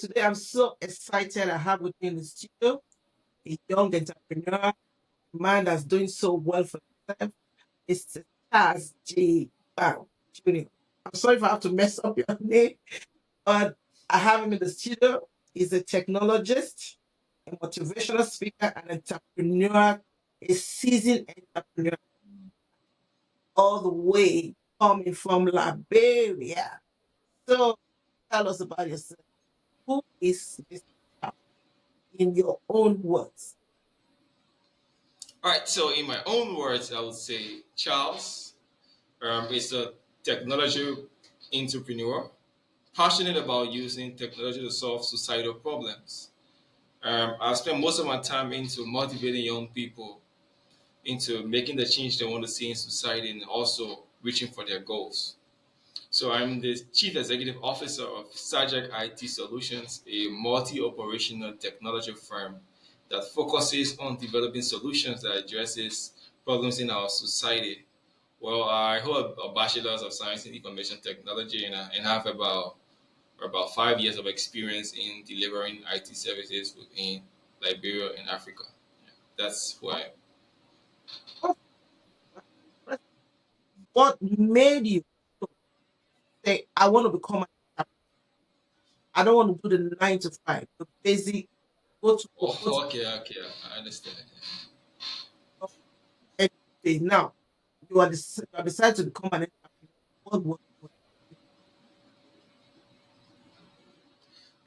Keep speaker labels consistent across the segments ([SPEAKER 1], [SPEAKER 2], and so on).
[SPEAKER 1] Today, I'm so excited. I have with me in the studio a young entrepreneur, a man that's doing so well for himself. Mr. Charles J. Kpan Jr. I'm sorry if I have to mess up your name, but I have him in the studio. He's a technologist, a motivational speaker, and entrepreneur, a seasoned entrepreneur, all the way coming from Liberia. So tell us about yourself. Who is Mr. Charles in your own words?
[SPEAKER 2] All right, so in my own words, I would say Charles is a technology entrepreneur, passionate about using technology to solve societal problems. I spend most of my time into motivating young people into making the change they want to see in society and also reaching for their goals. So I'm the Chief Executive Officer of CYGEC IT Solutions, a multi-operational technology firm that focuses on developing solutions that addresses problems in our society. Well, I hold a bachelor's of science in information technology and have about 5 years of experience in delivering IT services within Liberia and Africa. Yeah, that's who I am.
[SPEAKER 1] What what made you say, I want to become an entrepreneur? I don't want to do the 9 to 5, the basic go to work, go to
[SPEAKER 2] Oh, okay, I understand.
[SPEAKER 1] work every day. Now, you have decided to become an entrepreneur. What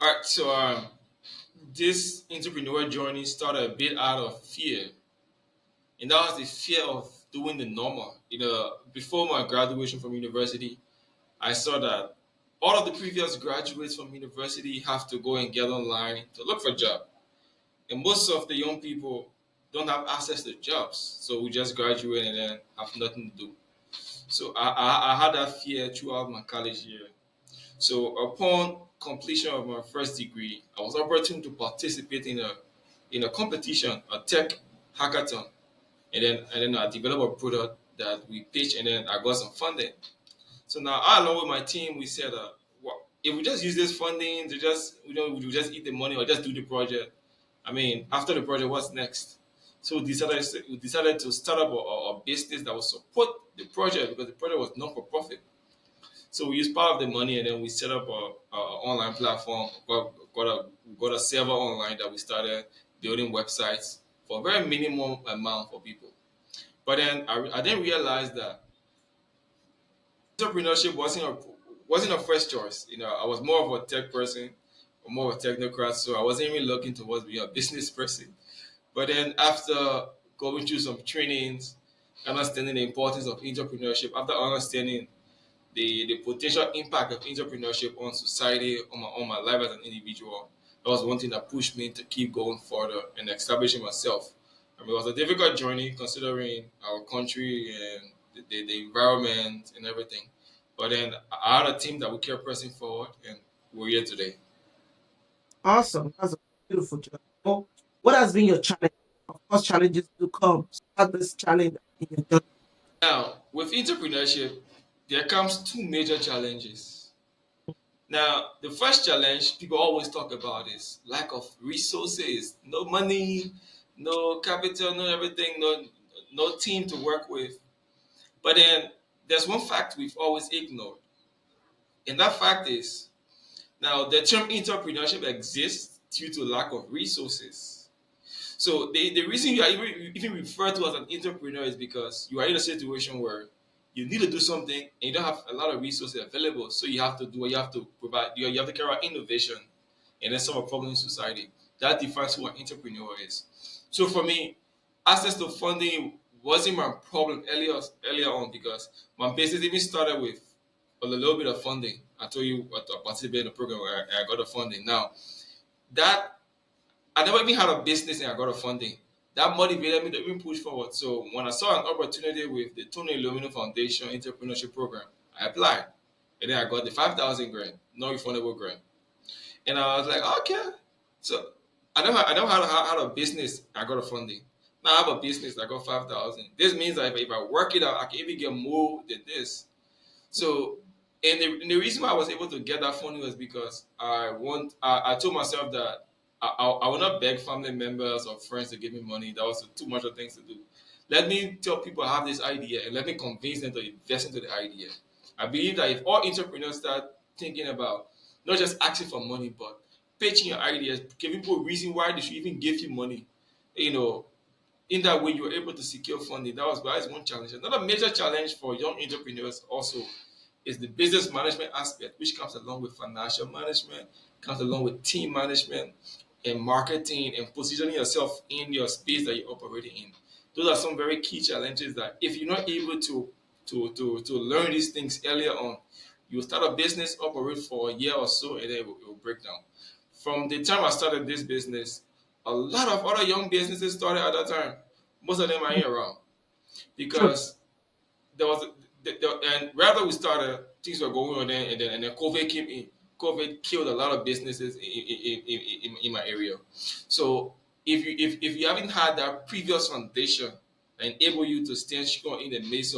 [SPEAKER 2] All right, so this entrepreneurial journey started a bit out of fear, and that was the fear of doing the normal. Before my graduation from university, I saw that all of the previous graduates from university have to go and get online to look for a job, and most of the young people don't have access to jobs, so we just graduate and then have nothing to do. So I had that fear throughout my college year. So upon completion of my first degree, I was opportune to participate in a competition, a tech hackathon, and then I developed a product that we pitched, and then I got some funding. So now I, along with my team, we said, well, if we just use this funding to just we just eat the money or just do the project. I mean, after the project, what's next? So we decided to start up a business that would support the project because the project was non for profit. So we used part of the money and then we set up a online platform, got a server online that we started building websites for a very minimum amount for people. But then I didn't realize that entrepreneurship wasn't a first choice. I was more of a tech person, or more of a technocrat, so I wasn't even looking towards being a business person. But then after going through some trainings, understanding the importance of entrepreneurship, after understanding the potential impact of entrepreneurship on society, on my life as an individual. That was one thing that pushed me to keep going further and establishing myself. I mean, it was a difficult journey considering our country and the environment and everything. But then I had a team that we kept pressing forward, and we're here today.
[SPEAKER 1] awesome. That's a beautiful job. What has been your challenge? Of course, challenges do come. Start this challenge in your journey.
[SPEAKER 2] Now, with entrepreneurship, there comes two major challenges. Now, the first challenge people always talk about is lack of resources, no money, no capital, no everything, no team to work with. But then there's one fact we've always ignored, and that fact is now the term entrepreneurship exists due to lack of resources. So the reason you are even referred to as an entrepreneur is because you are in a situation where you need to do something and you don't have a lot of resources available. So you have to do what you have to provide. You have to carry out innovation and then solve a problem in society. That defines who an entrepreneur is. So for me, access to funding wasn't my problem earlier on because my business even started with a little bit of funding. I told you I participated in a program where I got the funding. Now that I never even had a business and I got a funding. That motivated me to even push forward. So when I saw an opportunity with the Tony Illumino Foundation Entrepreneurship Program, I applied. And then I got the 5,000 grant, non-refundable grant. And I was like, okay. So I don't have a business, I got a funding. Now I have a business, I got 5,000. This means that if I work it out, I can even get more than this. So And the reason why I was able to get that funding was because I told myself that I will not beg family members or friends to give me money. That was too much of things to do. Let me tell people I have this idea and let me convince them to invest into the idea. I believe that if all entrepreneurs start thinking about not just asking for money, but pitching your ideas, giving people a reason why they should even give you money, you know, in that way you're able to secure funding. That is one challenge. Another major challenge for young entrepreneurs also is the business management aspect, which comes along with financial management, comes along with team management and marketing and positioning yourself in your space that you're operating in. Those are some very key challenges that if you're not able to learn these things earlier on, you will start a business, operate for a year or so, and then it will break down. From the time I started this business, a lot of other young businesses started at that time. Most of them are here around
[SPEAKER 1] True.
[SPEAKER 2] because there was and rather we started, things were going on then, and then COVID came in. COVID killed a lot of businesses in my area. So if you haven't had that previous foundation and enable you to stand strong in the midst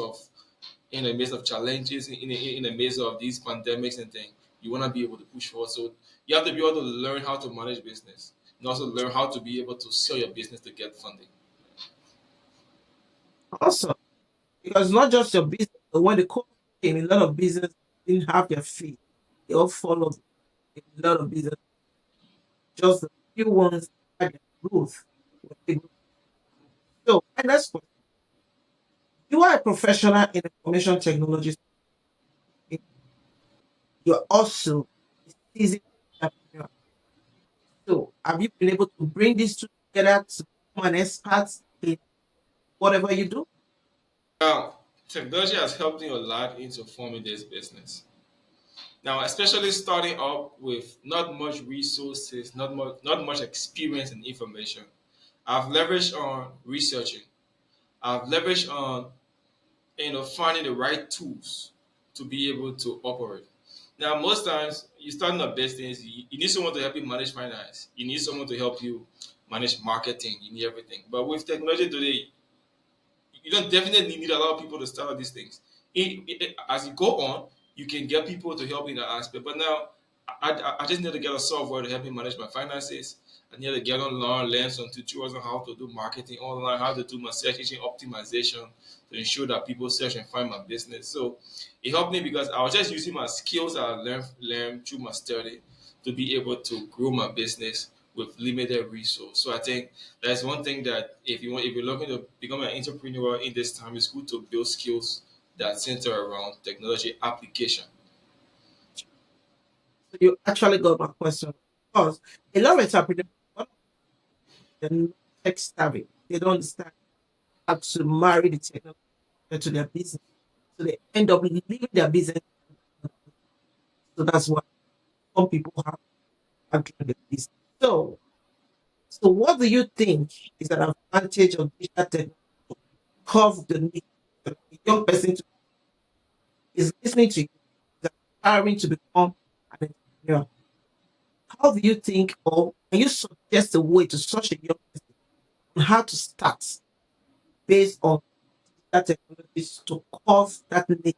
[SPEAKER 2] of challenges, in the midst of these pandemics and things, you want to be able to push forward. So you have to be able to learn how to manage business and also learn how to be able to sell your business to get funding.
[SPEAKER 1] Awesome. Because not just your business, but when the COVID came, a lot of business didn't have their feet. They all followed a lot of business. Just the few ones that had their growth were able. So, my next question, you are a professional in information technology. You're also a seasoned entrepreneur. So, have you been able to bring these two together to become an expert in whatever you do?
[SPEAKER 2] Now, technology has helped me a lot into forming this business. Now, especially starting up with not much resources, not much experience and information. I've leveraged on researching. I've leveraged on finding the right tools to be able to operate. Now, most times you start a business, you need someone to help you manage finance. You need someone to help you manage marketing. You need everything. But with technology today, you don't definitely need a lot of people to start these things. As you go on, you can get people to help you in that aspect. But now, I just need to get a software to help me manage my finances. I need to get online, learn some tutorials on how to do marketing online, how to do my search engine optimization to ensure that people search and find my business. So it helped me because I was just using my skills I learned through my study to be able to grow my business with limited resource. So I think that's one thing that if you're looking to become an entrepreneur in this time, it's good to build skills that center around technology application.
[SPEAKER 1] So, you actually got my question. Because a lot of entrepreneurs, they're not tech savvy. They don't understand how to marry the technology to their business. So they end up leaving their business. So that's why some people have actually the business. So, so what do you think is an advantage of digital technology to curve the need? A young person is listening to you, is aspiring to become an entrepreneur. How do you think, or can you suggest a way to such a young person on how to start based on that technologies to curve that need?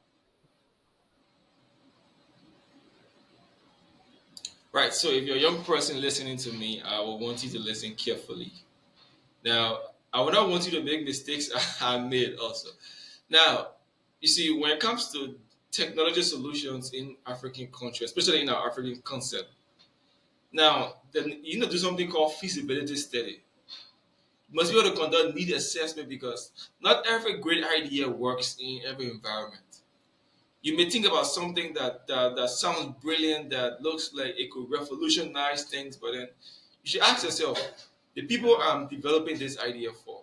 [SPEAKER 2] Right. So if you're a young person listening to me, I will want you to listen carefully. Now, I would not want you to make mistakes I made also. Now, you see, when it comes to technology solutions in African countries, especially in our African concept, now then you need to do something called feasibility study. You must be able to conduct need assessment because not every great idea works in every environment. You may think about something that sounds brilliant, that looks like it could revolutionize things, but then you should ask yourself, the people I'm developing this idea for,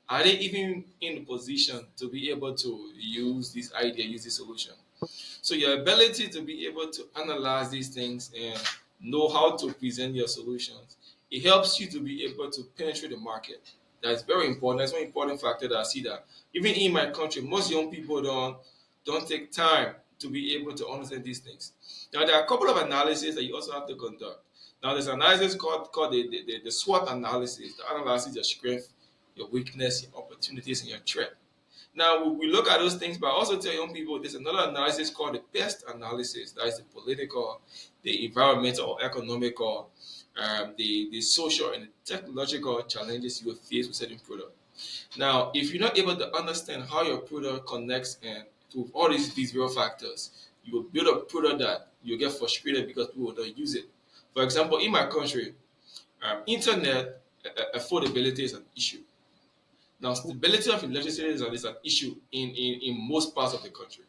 [SPEAKER 2] are they even in the position to be able to use this idea, use this solution? So your ability to be able to analyze these things and know how to present your solutions, it helps you to be able to penetrate the market. That's very important. That's one important factor that I see that even in my country, most young people don't take time to be able to understand these things. Now there are a couple of analyses that you also have to conduct. Now there's analysis called the SWOT analysis, that analyzes your strength, your weakness, your opportunities, and your threat. Now we look at those things, but I also tell young people there's another analysis called the pest analysis. That is the political, the environmental or economical, the social and the technological challenges you will face with certain product. Now, if you're not able to understand how your product connects and to all these real factors, you will build a product that you'll get frustrated because people will not use it. For example, in my country, internet affordability is an issue. Now, stability of electricity is an issue in most parts of the country.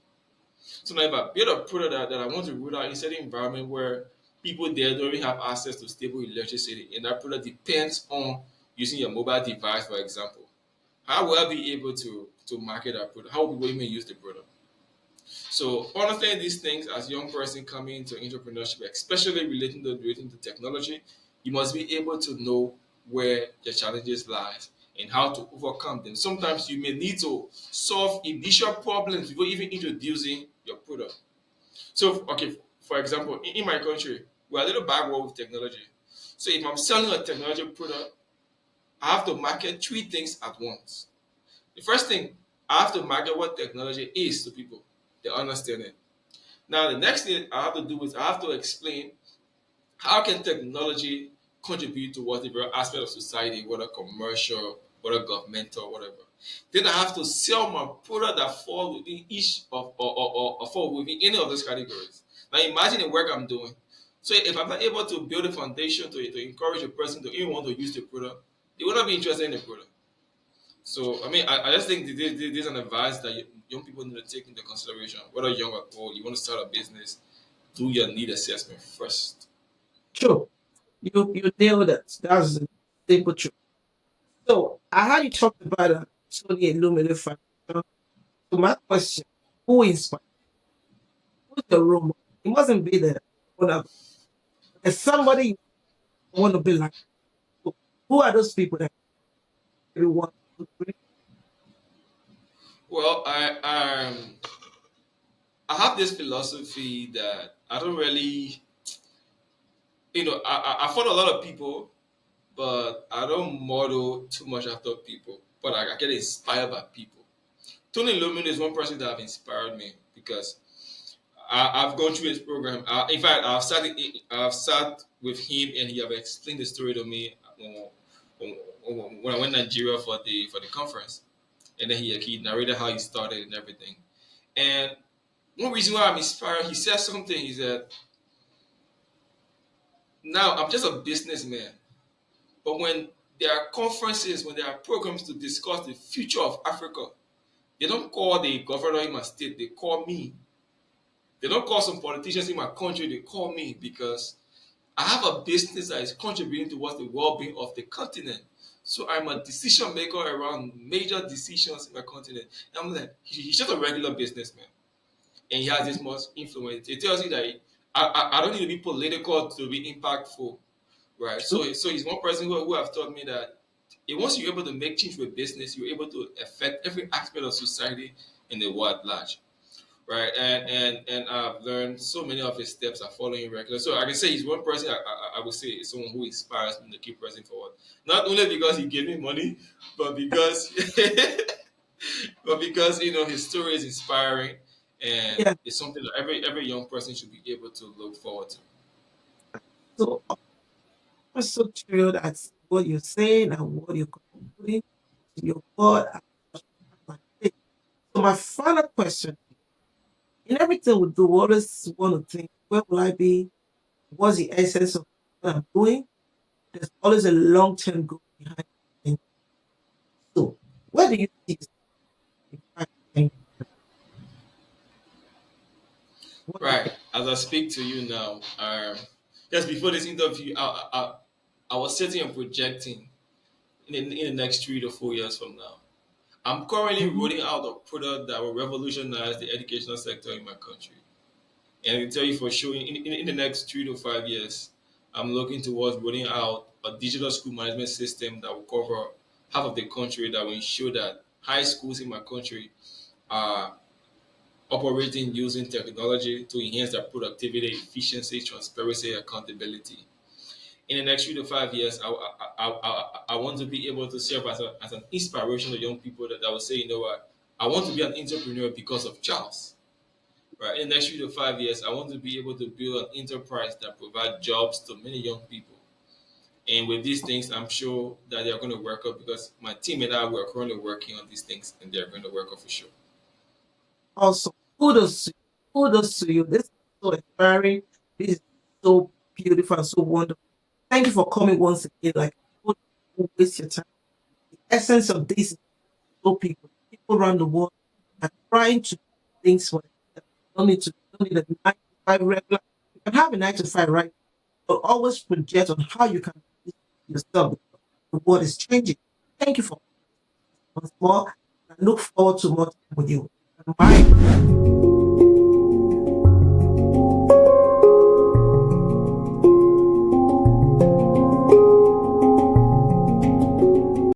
[SPEAKER 2] So now if I build a product that I want to roll out in a certain environment where people there don't really have access to stable electricity, and that product depends on using your mobile device, for example, how will I be able to market that product? How will people even use the product? So understanding these things as a young person coming into entrepreneurship, especially relating to technology, you must be able to know where your challenges lies and how to overcome them. Sometimes you may need to solve initial problems before even introducing your product. So, okay, for example, in my country, we're a little backward with technology. So if I'm selling a technology product, I have to market three things at once. The first thing, I have to market what technology is to people. They understand it. Now, the next thing I have to do is I have to explain how can technology contribute towards the various aspect of society, whether commercial, whether governmental, whatever. Then I have to sell my product that fall within each or fall within any of those categories. Now, imagine the work I'm doing. So if I'm not able to build a foundation to encourage a person to even want to use the product, they will not be interested in the product. So, I mean, I just think this is an advice that young people need to take into consideration. Whether young or old, you want to start a business, do your need assessment first.
[SPEAKER 1] True. You nailed it. That's the simple truth. So I heard you talked about Tony Illuminated Foundation. So my question, who inspired? Who's the role model? It mustn't be the owner. There's somebody you want to be like. So who are those people that you want to bring?
[SPEAKER 2] Well, I have this philosophy that I don't really, I follow a lot of people, but I don't model too much after people. But I get inspired by people. Tony Lumin is one person that have inspired me because I've gone through his program. In fact, I've sat with him and he have explained the story to me when I went to Nigeria for the conference, and then he narrated how he started and everything. And one reason why I'm inspired, he said something. He said, "Now I'm just a businessman, but when there are conferences, when there are programs to discuss the future of Africa, they don't call the governor in my state. They call me. They don't call some politicians in my country. They call me because I have a business that is contributing towards the well-being of the continent. So I'm a decision maker around major decisions in my continent." And I'm like, he's just a regular businessman, and he has this much influence. It tells you that I don't need to be political to be impactful, right?
[SPEAKER 1] True.
[SPEAKER 2] So he's one person who have taught me that once you're able to make change with business, you're able to affect every aspect of society in the world at large, right? And I've learned so many of his steps are following regular. So I can say he's one person I would say is someone who inspires me to keep pressing forward. Not only because he gave me money, but because but because his story is inspiring and
[SPEAKER 1] Yeah.
[SPEAKER 2] it's something that every young person should be able to look forward to.
[SPEAKER 1] So I'm so thrilled at what you're saying and what you're contributing to your God. So my final question, in everything we do, we always want to think, where will I be? What's the essence of what I'm doing? There's always a long-term goal behind it. So where do you see yourself in 5 to 10 years? What do you
[SPEAKER 2] Right.
[SPEAKER 1] think?
[SPEAKER 2] As I speak to you now, just before this interview, I was setting and projecting in the next 3 to 4 years from now. I'm currently
[SPEAKER 1] Mhm.
[SPEAKER 2] rolling out a product that will revolutionize the educational sector in my country. And I can tell you for sure, in the next 3 to 5 years, I'm looking towards rolling out a digital school management system that will cover half of the country, that will ensure that high schools in my country are operating using technology to enhance their productivity, efficiency, transparency, accountability. In the next 3 to 5 years, I want to be able to serve as an inspiration to young people that will say, you know what, I want to be an entrepreneur because of Charles. Right? In the next 3 to 5 years, I want to be able to build an enterprise that provides jobs to many young people. And with these things, I'm sure that they're going to work out because my team and I were currently working on these things and they're going to work out for sure.
[SPEAKER 1] Also, kudos to you. Kudos to you. This is so inspiring. This is so beautiful and so wonderful. Thank you for coming once again. Like, don't waste your time. The essence of this is so people around the world are trying to do things for themselves. Don't need a 9 to 5 regular. You can have a 9 to 5, right? But always project on how you can do this yourself. The world is changing. Thank you for once more. I look forward to more time with you. Bye.